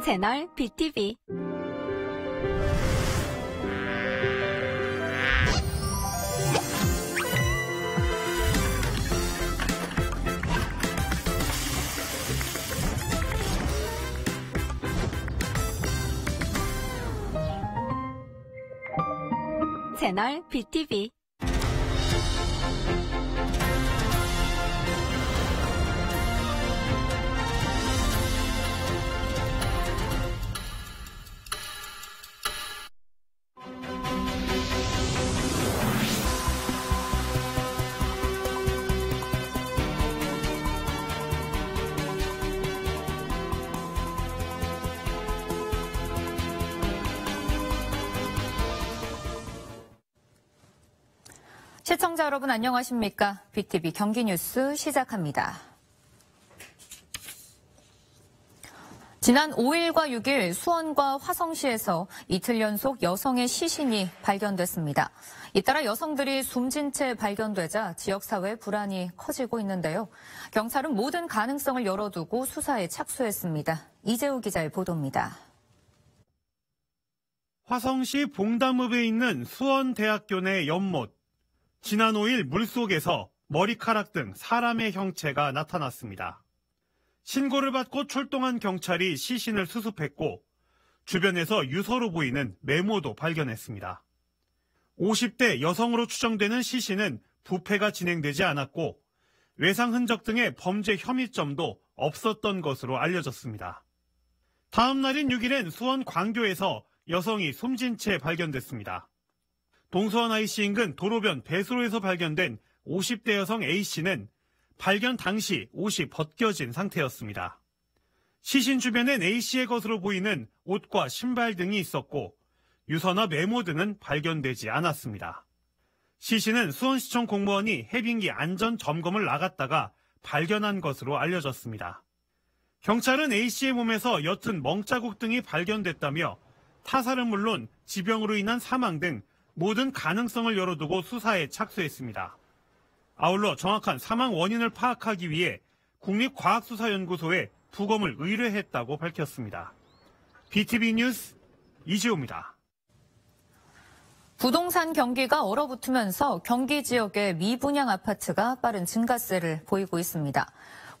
채널 BTV. 채널 BTV. 시청자 여러분 안녕하십니까? BTV 경기뉴스 시작합니다. 지난 5일과 6일 수원과 화성시에서 이틀 연속 여성의 시신이 발견됐습니다. 잇따라 여성들이 숨진 채 발견되자 지역사회 불안이 커지고 있는데요. 경찰은 모든 가능성을 열어두고 수사에 착수했습니다. 이재우 기자의 보도입니다. 화성시 봉담읍에 있는 수원대학교 내 연못. 지난 5일 물속에서 머리카락 등 사람의 형체가 나타났습니다. 신고를 받고 출동한 경찰이 시신을 수습했고 주변에서 유서로 보이는 메모도 발견했습니다. 50대 여성으로 추정되는 시신은 부패가 진행되지 않았고 외상 흔적 등의 범죄 혐의점도 없었던 것으로 알려졌습니다. 다음 날인 6일엔 수원 광교에서 여성이 숨진 채 발견됐습니다. 동서원 IC 인근 도로변 배수로에서 발견된 50대 여성 A씨는 발견 당시 옷이 벗겨진 상태였습니다. 시신 주변엔 A씨의 것으로 보이는 옷과 신발 등이 있었고 유서나 메모 등은 발견되지 않았습니다. 시신은 수원시청 공무원이 해빙기 안전 점검을 나갔다가 발견한 것으로 알려졌습니다. 경찰은 A씨의 몸에서 옅은 멍자국 등이 발견됐다며 타살은 물론 지병으로 인한 사망 등 모든 가능성을 열어두고 수사에 착수했습니다. 아울러 정확한 사망 원인을 파악하기 위해 국립과학수사연구소에 부검을 의뢰했다고 밝혔습니다. BTV 뉴스 이지호입니다. 부동산 경기가 얼어붙으면서 경기 지역의 미분양 아파트가 빠른 증가세를 보이고 있습니다.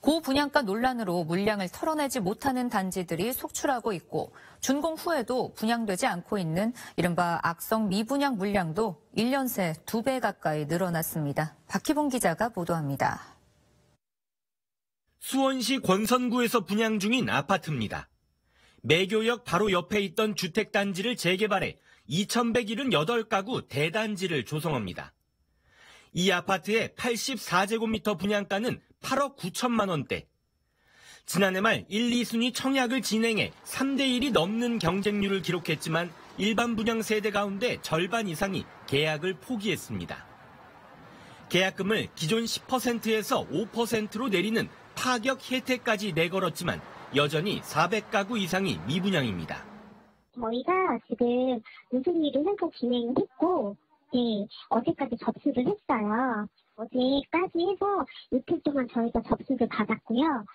고분양가 논란으로 물량을 털어내지 못하는 단지들이 속출하고 있고 준공 후에도 분양되지 않고 있는 이른바 악성 미분양 물량도 1년 새 2배 가까이 늘어났습니다. 박희봉 기자가 보도합니다. 수원시 권선구에서 분양 중인 아파트입니다. 매교역 바로 옆에 있던 주택단지를 재개발해 2,178가구 대단지를 조성합니다. 이 아파트의 84제곱미터 분양가는 8억 9천만 원대. 지난해 말 1, 2순위 청약을 진행해 3대1이 넘는 경쟁률을 기록했지만 일반 분양 세대 가운데 절반 이상이 계약을 포기했습니다. 계약금을 기존 10%에서 5%로 내리는 파격 혜택까지 내걸었지만 여전히 400가구 이상이 미분양입니다. 저희가 지금 우선위를 해서 진행을 했고 어제까지 접수를 했어요. 어제까지 해서 이틀 동안 저희가 접수를 받았고요.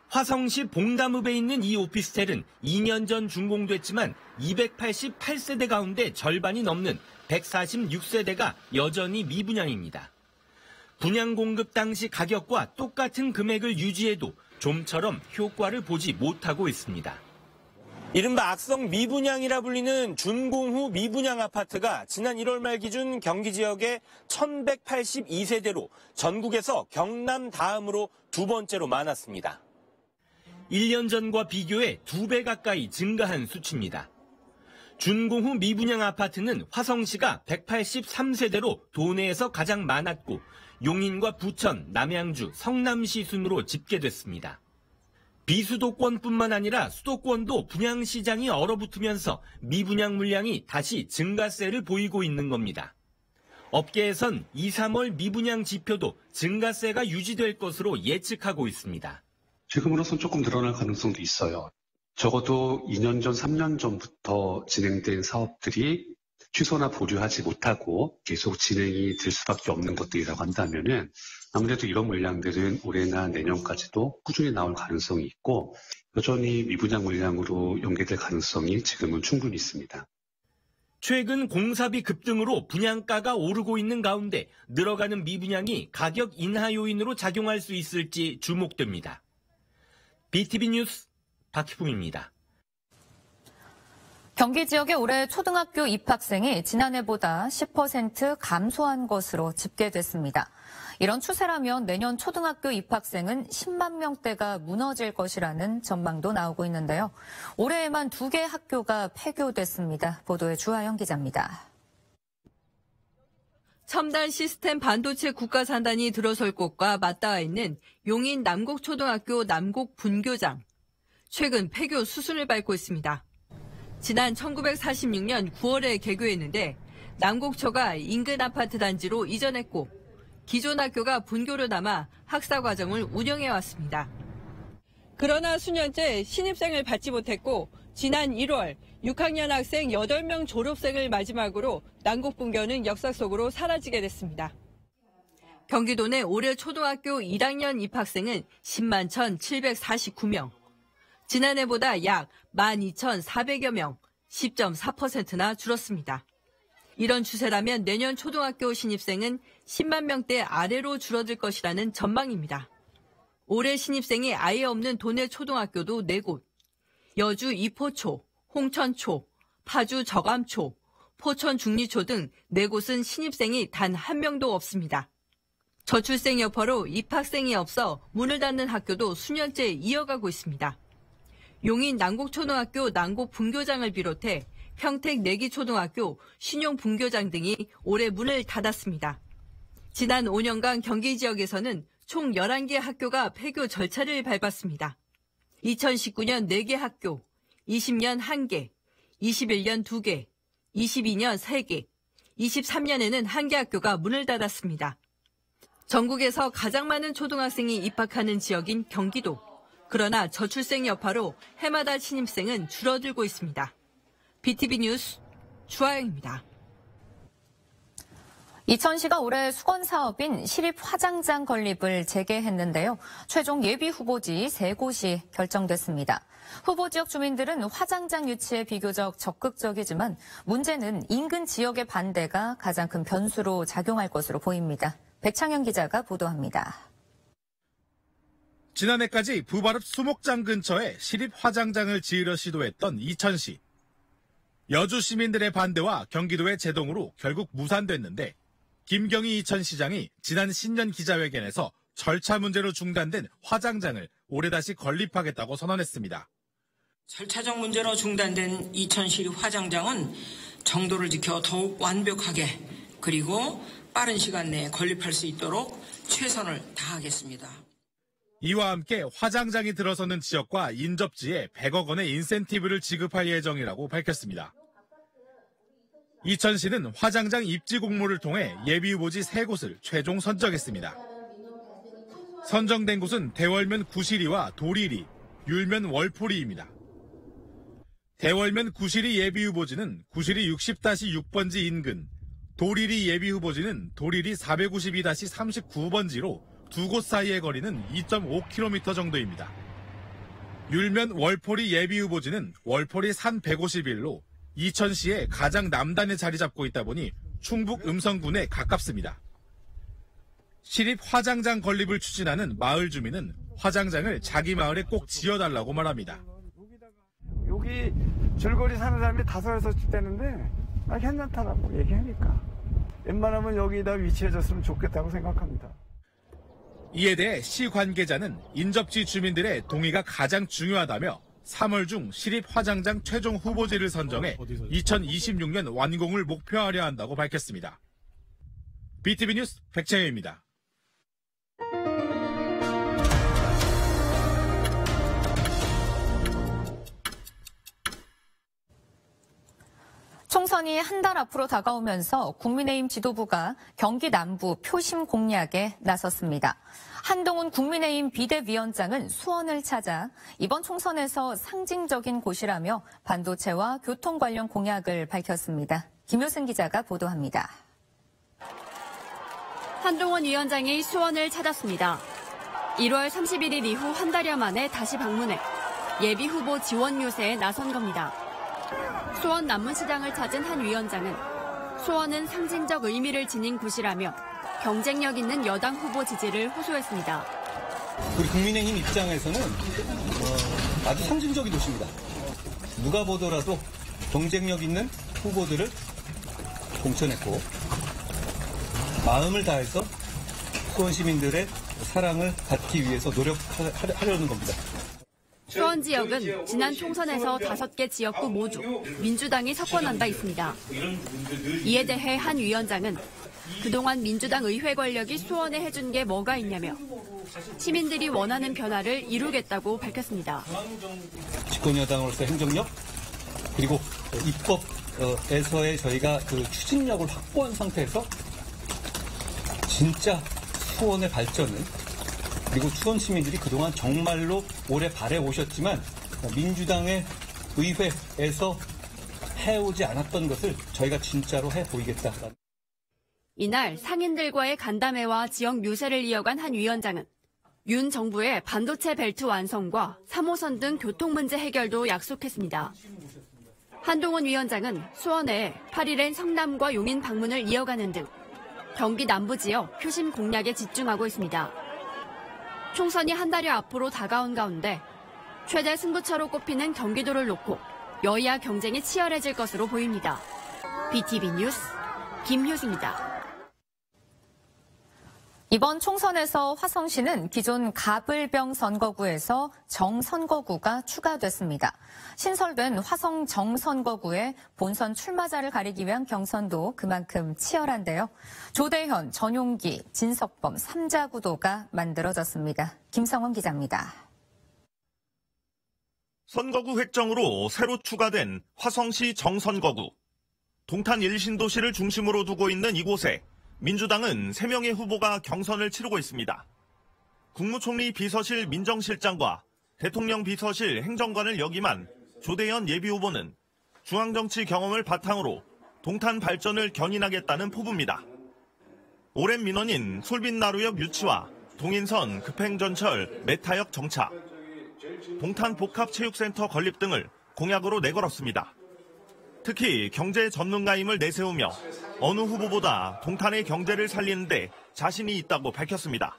화성시 봉담읍에 있는 이 오피스텔은 2년 전 준공됐지만 288세대 가운데 절반이 넘는 146세대가 여전히 미분양입니다. 분양 공급 당시 가격과 똑같은 금액을 유지해도 좀처럼 효과를 보지 못하고 있습니다. 이른바 악성 미분양이라 불리는 준공 후 미분양 아파트가 지난 1월 말 기준 경기 지역의 1,182세대로 전국에서 경남 다음으로 두 번째로 많았습니다. 1년 전과 비교해 2배 가까이 증가한 수치입니다. 준공 후 미분양 아파트는 화성시가 183세대로 도내에서 가장 많았고 용인과 부천, 남양주, 성남시 순으로 집계됐습니다. 비수도권뿐만 아니라 수도권도 분양시장이 얼어붙으면서 미분양 물량이 다시 증가세를 보이고 있는 겁니다. 업계에선 2, 3월 미분양 지표도 증가세가 유지될 것으로 예측하고 있습니다. 지금으로선 조금 늘어날 가능성도 있어요. 적어도 2년 전, 3년 전부터 진행된 사업들이 취소나 보류하지 못하고 계속 진행이 될 수밖에 없는 것들이라고 한다면은 아무래도 이런 물량들은 올해나 내년까지도 꾸준히 나올 가능성이 있고 여전히 미분양 물량으로 연계될 가능성이 지금은 충분히 있습니다. 최근 공사비 급등으로 분양가가 오르고 있는 가운데 늘어가는 미분양이 가격 인하 요인으로 작용할 수 있을지 주목됩니다. BTV 뉴스 박희붕입니다. 경기 지역의 올해 초등학교 입학생이 지난해보다 10% 감소한 것으로 집계됐습니다. 이런 추세라면 내년 초등학교 입학생은 10만 명대가 무너질 것이라는 전망도 나오고 있는데요. 올해에만 2개 학교가 폐교됐습니다. 보도에 주하영 기자입니다. 첨단 시스템 반도체 국가산단이 들어설 곳과 맞닿아 있는 용인 남곡초등학교 남곡분교장. 최근 폐교 수순을 밟고 있습니다. 지난 1946년 9월에 개교했는데 남곡초가 인근 아파트 단지로 이전했고 기존 학교가 분교로 남아 학사 과정을 운영해왔습니다. 그러나 수년째 신입생을 받지 못했고 지난 1월 6학년 학생 8명 졸업생을 마지막으로 남곡분교는 역사 속으로 사라지게 됐습니다. 경기도 내 올해 초등학교 1학년 입학생은 10만 1,749명. 지난해보다 약 12,400여 명, 10.4%나 줄었습니다. 이런 추세라면 내년 초등학교 신입생은 10만 명대 아래로 줄어들 것이라는 전망입니다. 올해 신입생이 아예 없는 도내 초등학교도 4곳, 여주 이포초, 홍천초, 파주 저감초, 포천 중리초 등 4곳은 신입생이 단 1명도 없습니다. 저출생 여파로 입학생이 없어 문을 닫는 학교도 수년째 이어가고 있습니다. 용인 남곡초등학교 남곡분교장을 비롯해 평택 내기초등학교 신용분교장 등이 올해 문을 닫았습니다. 지난 5년간 경기 지역에서는 총 11개 학교가 폐교 절차를 밟았습니다. 2019년 4개 학교, 20년 1개, 21년 2개, 22년 3개, 23년에는 1개 학교가 문을 닫았습니다. 전국에서 가장 많은 초등학생이 입학하는 지역인 경기도. 그러나 저출생 여파로 해마다 신입생은 줄어들고 있습니다. BTV 뉴스 주하영입니다. 이천시가 올해 수건 사업인 시립화장장 건립을 재개했는데요. 최종 예비 후보지 3곳이 결정됐습니다. 후보 지역 주민들은 화장장 유치에 비교적 적극적이지만 문제는 인근 지역의 반대가 가장 큰 변수로 작용할 것으로 보입니다. 백창현 기자가 보도합니다. 지난해까지 부바릅 수목장 근처에 시립화장장을 지으려 시도했던 이천시. 여주 시민들의 반대와 경기도의 제동으로 결국 무산됐는데 김경희 이천시장이 지난 신년 기자회견에서 절차 문제로 중단된 화장장을 올해 다시 건립하겠다고 선언했습니다. 절차적 문제로 중단된 이천시 화장장은 정도를 지켜 더욱 완벽하게 그리고 빠른 시간 내에 건립할 수 있도록 최선을 다하겠습니다. 이와 함께 화장장이 들어서는 지역과 인접지에 100억 원의 인센티브를 지급할 예정이라고 밝혔습니다. 이천시는 화장장 입지 공모를 통해 예비후보지 3곳을 최종 선정했습니다. 선정된 곳은 대월면 구시리와 도리리, 율면 월포리입니다. 대월면 구시리 예비후보지는 구시리 60-6번지 인근, 도리리 예비후보지는 도리리 492-39번지로 두 곳 사이의 거리는 2.5km 정도입니다. 율면 월포리 예비후보지는 월포리 산 151로 이천시의 가장 남단에 자리 잡고 있다 보니 충북 음성군에 가깝습니다. 시립 화장장 건립을 추진하는 마을 주민은 화장장을 자기 마을에 꼭 지어달라고 말합니다. 여기 줄거리 사는 사람이 5-6집 되는데 괜찮다라고 얘기하니까 웬만하면 여기다 위치해줬으면 좋겠다고 생각합니다. 이에 대해 시 관계자는 인접지 주민들의 동의가 가장 중요하다며 3월 중 시립화장장 최종 후보지를 선정해 2026년 완공을 목표하려 한다고 밝혔습니다. BTV 뉴스 백창현입니다. 총선이 한 달 앞으로 다가오면서 국민의힘 지도부가 경기 남부 표심 공략에 나섰습니다. 한동훈 국민의힘 비대위원장은 수원을 찾아 이번 총선에서 상징적인 곳이라며 반도체와 교통 관련 공약을 밝혔습니다. 김효승 기자가 보도합니다. 한동훈 위원장이 수원을 찾았습니다. 1월 31일 이후 한 달여 만에 다시 방문해 예비후보 지원 요새에 나선 겁니다. 수원 남문시장을 찾은 한 위원장은 수원은 상징적 의미를 지닌 곳이라며 경쟁력 있는 여당 후보 지지를 호소했습니다. 우리 국민의힘 입장에서는 아주 상징적인 도시입니다. 누가 보더라도 경쟁력 있는 후보들을 공천했고 마음을 다해서 수원 시민들의 사랑을 받기 위해서 노력하려는 겁니다. 수원 지역은 지난 총선에서 5개 지역구 모두 민주당이 석권한 바 있습니다. 이에 대해 한 위원장은 그동안 민주당 의회 권력이 수원에 해준 게 뭐가 있냐며 시민들이 원하는 변화를 이루겠다고 밝혔습니다. 집권여당으로서 행정력 그리고 입법에서의 저희가 그 추진력을 확보한 상태에서 진짜 수원의 발전은 그리고 수원 시민들이 그동안 정말로 오래 바래오셨지만 민주당의 의회에서 해오지 않았던 것을 저희가 진짜로 해보이겠다. 이날 상인들과의 간담회와 지역 유세를 이어간 한 위원장은 윤 정부의 반도체 벨트 완성과 3호선 등 교통 문제 해결도 약속했습니다. 한동훈 위원장은 수원에 8일엔 성남과 용인 방문을 이어가는 등 경기 남부 지역 표심 공략에 집중하고 있습니다. 총선이 한 달여 앞으로 다가온 가운데 최대 승부처로 꼽히는 경기도를 놓고 여야 경쟁이 치열해질 것으로 보입니다. BTV 뉴스 김효수입니다. 이번 총선에서 화성시는 기존 가불병 선거구에서 정선거구가 추가됐습니다. 신설된 화성 정선거구에 본선 출마자를 가리기 위한 경선도 그만큼 치열한데요. 조대현, 전용기, 진석범 3자 구도가 만들어졌습니다. 김성원 기자입니다. 선거구 획정으로 새로 추가된 화성시 정선거구. 동탄 1신도시를 중심으로 두고 있는 이곳에 민주당은 3명의 후보가 경선을 치르고 있습니다. 국무총리 비서실 민정실장과 대통령 비서실 행정관을 역임한 조대현 예비후보는 중앙정치 경험을 바탕으로 동탄 발전을 견인하겠다는 포부입니다. 오랜 민원인 솔빛나루역 유치와 동인선 급행전철 메타역 정차, 동탄 복합체육센터 건립 등을 공약으로 내걸었습니다. 특히 경제 전문가임을 내세우며 어느 후보보다 동탄의 경제를 살리는데 자신이 있다고 밝혔습니다.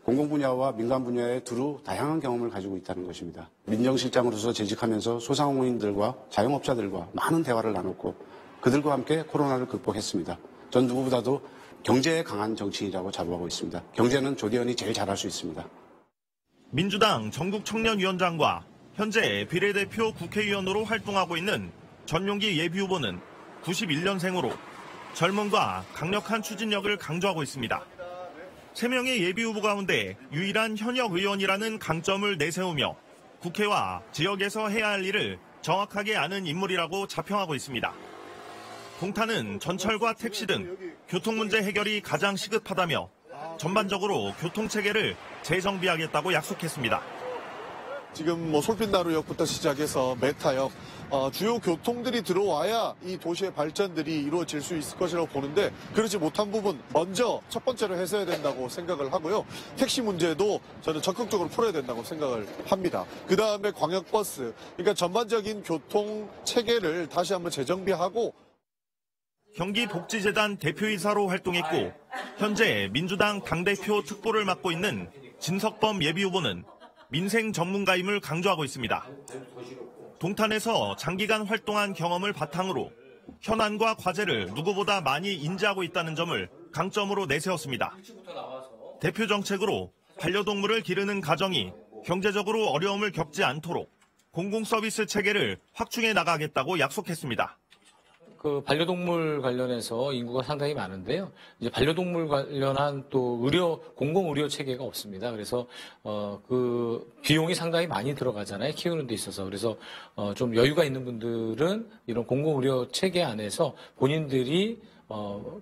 공공 분야와 민간 분야에 두루 다양한 경험을 가지고 있다는 것입니다. 민정실장으로서 재직하면서 소상공인들과 자영업자들과 많은 대화를 나눴고 그들과 함께 코로나를 극복했습니다. 전 누구보다도 경제에 강한 정치인이라고 자부하고 있습니다. 경제는 조대현이 제일 잘할 수 있습니다. 민주당 전국청년위원장과 현재 비례대표 국회의원으로 활동하고 있는 전용기 예비후보는 91년생으로 젊음과 강력한 추진력을 강조하고 있습니다. 3명의 예비후보 가운데 유일한 현역 의원이라는 강점을 내세우며 국회와 지역에서 해야 할 일을 정확하게 아는 인물이라고 자평하고 있습니다. 동탄은 전철과 택시 등 교통 문제 해결이 가장 시급하다며 전반적으로 교통체계를 재정비하겠다고 약속했습니다. 지금 솔빛나루역부터 시작해서 메타역, 주요 교통들이 들어와야 이 도시의 발전들이 이루어질 수 있을 것이라고 보는데 그렇지 못한 부분 먼저 첫 번째로 해소해야 된다고 생각을 하고요. 택시 문제도 저는 적극적으로 풀어야 된다고 생각을 합니다. 그다음에 광역버스, 그러니까 전반적인 교통 체계를 다시 한번 재정비하고 경기복지재단 대표이사로 활동했고 현재 민주당 당대표 특보를 맡고 있는 진석범 예비후보는 민생 전문가임을 강조하고 있습니다. 동탄에서 장기간 활동한 경험을 바탕으로 현안과 과제를 누구보다 많이 인지하고 있다는 점을 강점으로 내세웠습니다. 대표 정책으로 반려동물을 기르는 가정이 경제적으로 어려움을 겪지 않도록 공공서비스 체계를 확충해 나가겠다고 약속했습니다. 그 반려동물 관련해서 인구가 상당히 많은데요. 이제 반려동물 관련한 또 공공 의료 체계가 없습니다. 그래서 그 비용이 상당히 많이 들어가잖아요. 키우는 데 있어서. 그래서 좀 여유가 있는 분들은 이런 공공 의료 체계 안에서 본인들이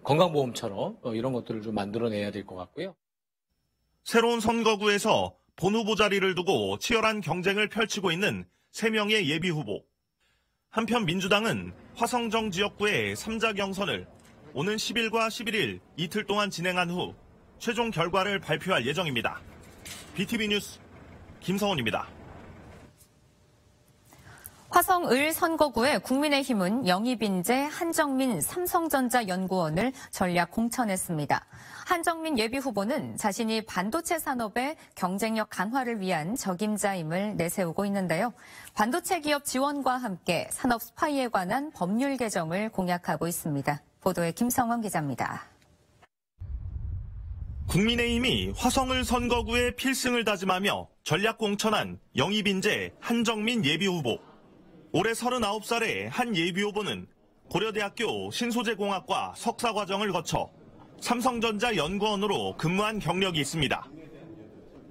건강보험처럼 이런 것들을 좀 만들어내야 될 것 같고요. 새로운 선거구에서 본 후보 자리를 두고 치열한 경쟁을 펼치고 있는 3명의 예비 후보. 한편 민주당은 화성정 지역구의 3자 경선을 오는 10일과 11일 이틀 동안 진행한 후 최종 결과를 발표할 예정입니다. BTV 뉴스 김성훈입니다. 화성-을 선거구에 국민의힘은 영입인재 한정민 삼성전자 연구원을 전략 공천했습니다. 한정민 예비후보는 자신이 반도체 산업의 경쟁력 강화를 위한 적임자임을 내세우고 있는데요. 반도체 기업 지원과 함께 산업 스파이에 관한 법률 개정을 공약하고 있습니다. 보도에 김성원 기자입니다. 국민의힘이 화성을 선거구에 필승을 다짐하며 전략 공천한 영입인재 한정민 예비후보. 올해 39살의 한 예비후보는 고려대학교 신소재공학과 석사과정을 거쳐 삼성전자 연구원으로 근무한 경력이 있습니다.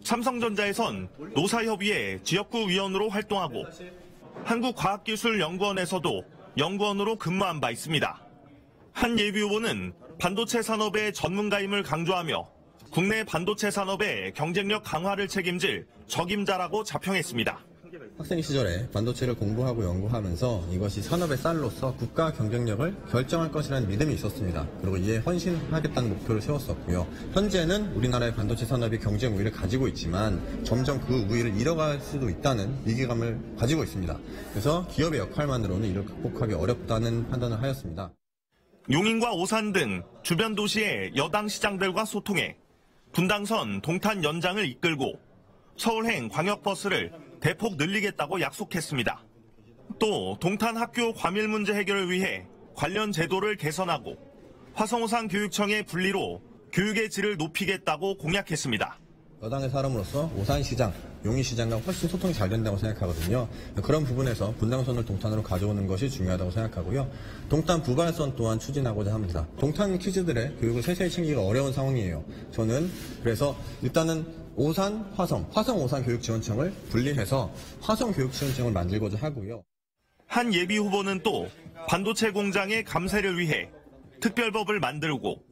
삼성전자에선 노사협의회 지역구 위원으로 활동하고 한국과학기술연구원에서도 연구원으로 근무한 바 있습니다. 한 예비후보는 반도체 산업의 전문가임을 강조하며 국내 반도체 산업의 경쟁력 강화를 책임질 적임자라고 자평했습니다. 학생 시절에 반도체를 공부하고 연구하면서 이것이 산업의 쌀로서 국가 경쟁력을 결정할 것이라는 믿음이 있었습니다. 그리고 이에 헌신하겠다는 목표를 세웠었고요. 현재는 우리나라의 반도체 산업이 경쟁 우위를 가지고 있지만 점점 그 우위를 잃어갈 수도 있다는 위기감을 가지고 있습니다. 그래서 기업의 역할만으로는 이를 극복하기 어렵다는 판단을 하였습니다. 용인과 오산 등 주변 도시의 여당 시장들과 소통해 분당선 동탄 연장을 이끌고 서울행 광역버스를 대폭 늘리겠다고 약속했습니다. 또 동탄 학교 과밀 문제 해결을 위해 관련 제도를 개선하고 화성오산 교육청의 분리로 교육의 질을 높이겠다고 공약했습니다. 여당의 사람으로서 오산시장, 용인시장과 훨씬 소통이 잘 된다고 생각하거든요. 그런 부분에서 분당선을 동탄으로 가져오는 것이 중요하다고 생각하고요. 동탄 부발선 또한 추진하고자 합니다. 동탄 키즈들의 교육을 세세히 챙기기가 어려운 상황이에요. 저는 그래서 일단은 오산, 화성, 오산 교육지원청을 분리해서 화성 교육지원청을 만들고자 하고요. 한 예비 후보는 또 반도체 공장의 감세를 위해 특별법을 만들고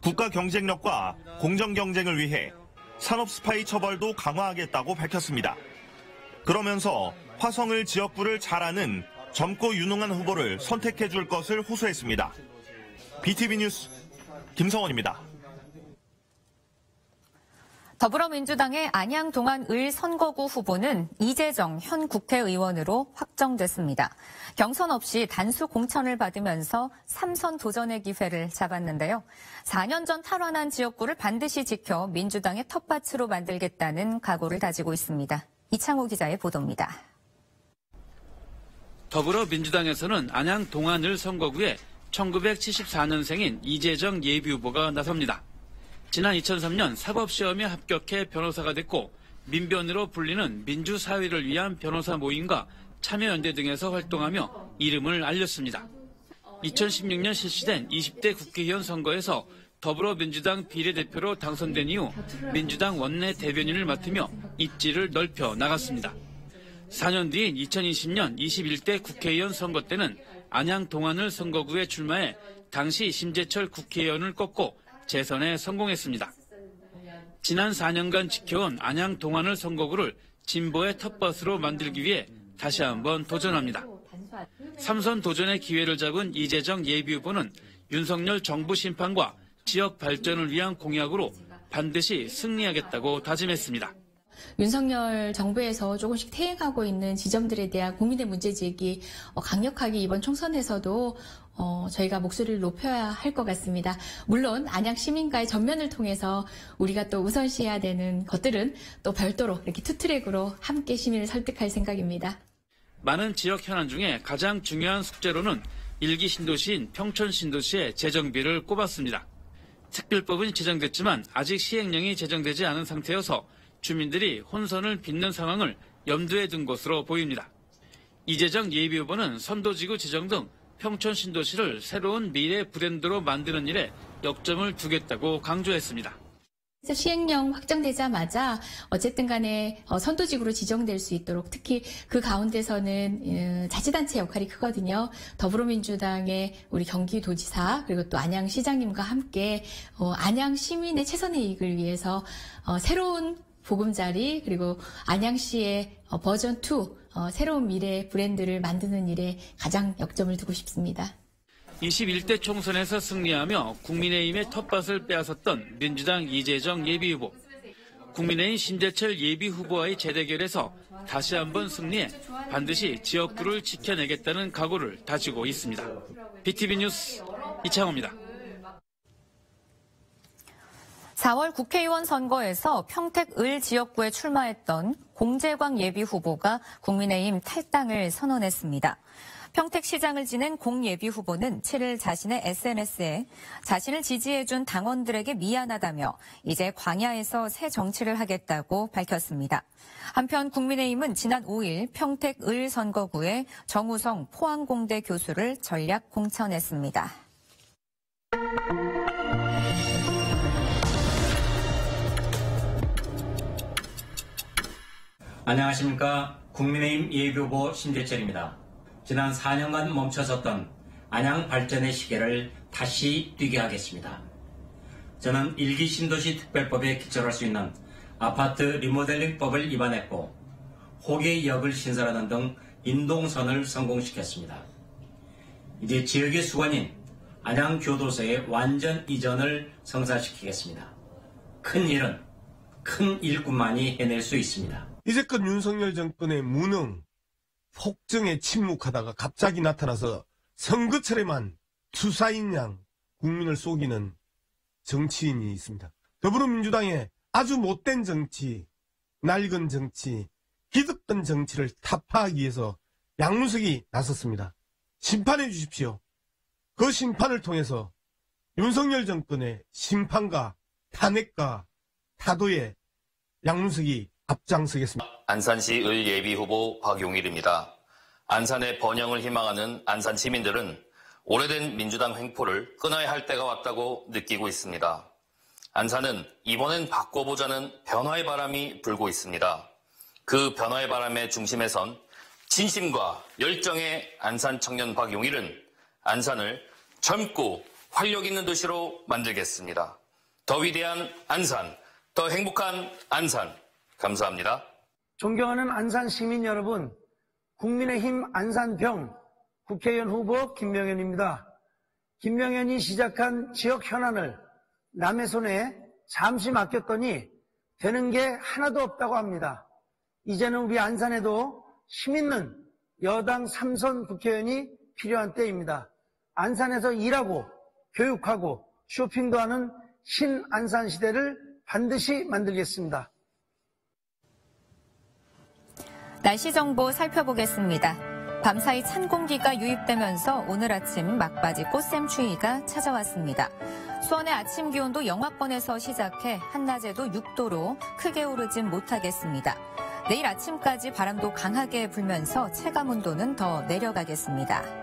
국가 경쟁력과 공정 경쟁을 위해 산업 스파이 처벌도 강화하겠다고 밝혔습니다. 그러면서 화성을 지역구를 잘 아는 젊고 유능한 후보를 선택해 줄 것을 호소했습니다. BTV 뉴스 김성원입니다. 더불어민주당의 안양 동안을 선거구 후보는 이재정 현 국회의원으로 확정됐습니다. 경선 없이 단수 공천을 받으면서 3선 도전의 기회를 잡았는데요. 4년 전 탈환한 지역구를 반드시 지켜 민주당의 텃밭으로 만들겠다는 각오를 다지고 있습니다. 이창호 기자의 보도입니다. 더불어민주당에서는 안양 동안을 선거구에 1974년생인 이재정 예비후보가 나섭니다. 지난 2003년 사법시험에 합격해 변호사가 됐고 민변으로 불리는 민주사회를 위한 변호사 모임과 참여연대 등에서 활동하며 이름을 알렸습니다. 2016년 실시된 20대 국회의원 선거에서 더불어민주당 비례대표로 당선된 이후 민주당 원내 대변인을 맡으며 입지를 넓혀 나갔습니다. 4년 뒤인 2020년 21대 국회의원 선거 때는 안양 동안을 선거구에 출마해 당시 심재철 국회의원을 꺾고 재선에 성공했습니다. 지난 4년간 지켜온 안양 동안을 선거구를 진보의 텃밭으로 만들기 위해 다시 한번 도전합니다. 3선 도전의 기회를 잡은 이재정 예비후보는 윤석열 정부 심판과 지역 발전을 위한 공약으로 반드시 승리하겠다고 다짐했습니다. 윤석열 정부에서 조금씩 퇴행하고 있는 지점들에 대한 국민의 문제제기 강력하게 이번 총선에서도 저희가 목소리를 높여야 할 것 같습니다. 물론 안양 시민과의 전면을 통해서 우리가 또 우선시해야 되는 것들은 또 별도로 이렇게 투트랙으로 함께 시민을 설득할 생각입니다. 많은 지역 현안 중에 가장 중요한 숙제로는 1기 신도시인 평촌 신도시의 재정비를 꼽았습니다. 특별법은 제정됐지만 아직 시행령이 제정되지 않은 상태여서 주민들이 혼선을 빚는 상황을 염두에 둔 것으로 보입니다. 이재정 예비후보는 선도지구 지정 등 평촌 신도시를 새로운 미래 브랜드로 만드는 일에 역점을 두겠다고 강조했습니다. 시행령 확정되자마자 어쨌든 간에 선도지구로 지정될 수 있도록 특히 그 가운데서는 자치단체 역할이 크거든요. 더불어민주당의 우리 경기도지사 그리고 또 안양시장님과 함께 안양 시민의 최선의 이익을 위해서 새로운 보금자리 그리고 안양시의 버전 2 새로운 미래 브랜드를 만드는 일에 가장 역점을 두고 싶습니다. 21대 총선에서 승리하며 국민의힘의 텃밭을 빼앗았던 민주당 이재정 예비후보. 국민의힘 심재철 예비후보와의 재대결에서 다시 한번 승리해 반드시 지역구를 지켜내겠다는 각오를 다지고 있습니다. BTV 뉴스 이창호입니다. 4월 국회의원 선거에서 평택 을 지역구에 출마했던 공재광 예비후보가 국민의힘 탈당을 선언했습니다. 평택시장을 지낸 공 예비후보는 7일 자신의 SNS에 자신을 지지해준 당원들에게 미안하다며 이제 광야에서 새 정치를 하겠다고 밝혔습니다. 한편 국민의힘은 지난 5일 평택 을 선거구에 정우성 포항공대 교수를 전략 공천했습니다. 안녕하십니까. 국민의힘 예비후보 심재철입니다. 지난 4년간 멈춰섰던 안양 발전의 시계를 다시 뛰게 하겠습니다. 저는 일기 신도시 특별법에 기초할 수 있는 아파트 리모델링법을 위반했고 호계역을 신설하는 등 인동선을 성공시켰습니다. 이제 지역의 수건인 안양 교도소의 완전 이전을 성사시키겠습니다. 큰 일은 큰 일꾼만이 해낼 수 있습니다. 이제껏 윤석열 정권의 무능, 폭정에 침묵하다가 갑자기 나타나서 선거철에만 투사인 양 국민을 속이는 정치인이 있습니다. 더불어민주당의 아주 못된 정치, 낡은 정치, 기득권 정치를 타파하기 위해서 양문석이 나섰습니다. 심판해 주십시오. 그 심판을 통해서 윤석열 정권의 심판과 탄핵과 타도에 양문석이 앞장서겠습니다. 안산시 을 예비후보 박용일입니다. 안산의 번영을 희망하는 안산 시민들은 오래된 민주당 횡포를 끊어야 할 때가 왔다고 느끼고 있습니다. 안산은 이번엔 바꿔보자는 변화의 바람이 불고 있습니다. 그 변화의 바람의 중심에 선 진심과 열정의 안산 청년 박용일은 안산을 젊고 활력 있는 도시로 만들겠습니다. 더 위대한 안산, 더 행복한 안산. 감사합니다. 존경하는 안산 시민 여러분, 국민의힘 안산병 국회의원 후보 김명현입니다. 김명현이 시작한 지역 현안을 남의 손에 잠시 맡겼더니 되는 게 하나도 없다고 합니다. 이제는 우리 안산에도 힘있는 여당 3선 국회의원이 필요한 때입니다. 안산에서 일하고 교육하고 쇼핑도 하는 신안산 시대를 반드시 만들겠습니다. 날씨 정보 살펴보겠습니다. 밤사이 찬 공기가 유입되면서 오늘 아침 막바지 꽃샘추위가 찾아왔습니다. 수원의 아침 기온도 영하권에서 시작해 한낮에도 6도로 크게 오르진 못하겠습니다. 내일 아침까지 바람도 강하게 불면서 체감 온도는 더 내려가겠습니다.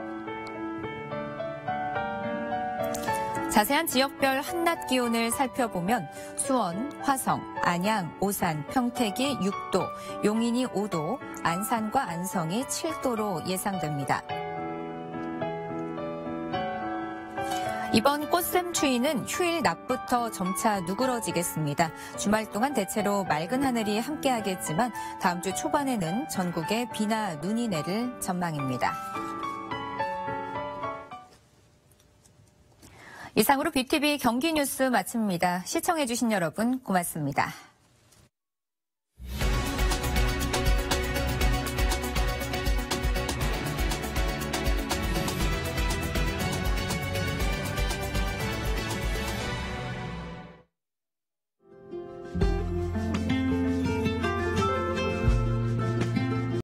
자세한 지역별 한낮 기온을 살펴보면 수원, 화성, 안양, 오산, 평택이 6도, 용인이 5도, 안산과 안성이 7도로 예상됩니다. 이번 꽃샘추위는 휴일 낮부터 점차 누그러지겠습니다. 주말 동안 대체로 맑은 하늘이 함께하겠지만 다음 주 초반에는 전국에 비나 눈이 내릴 전망입니다. 이상으로 BTV 경기 뉴스 마칩니다. 시청해주신 여러분 고맙습니다.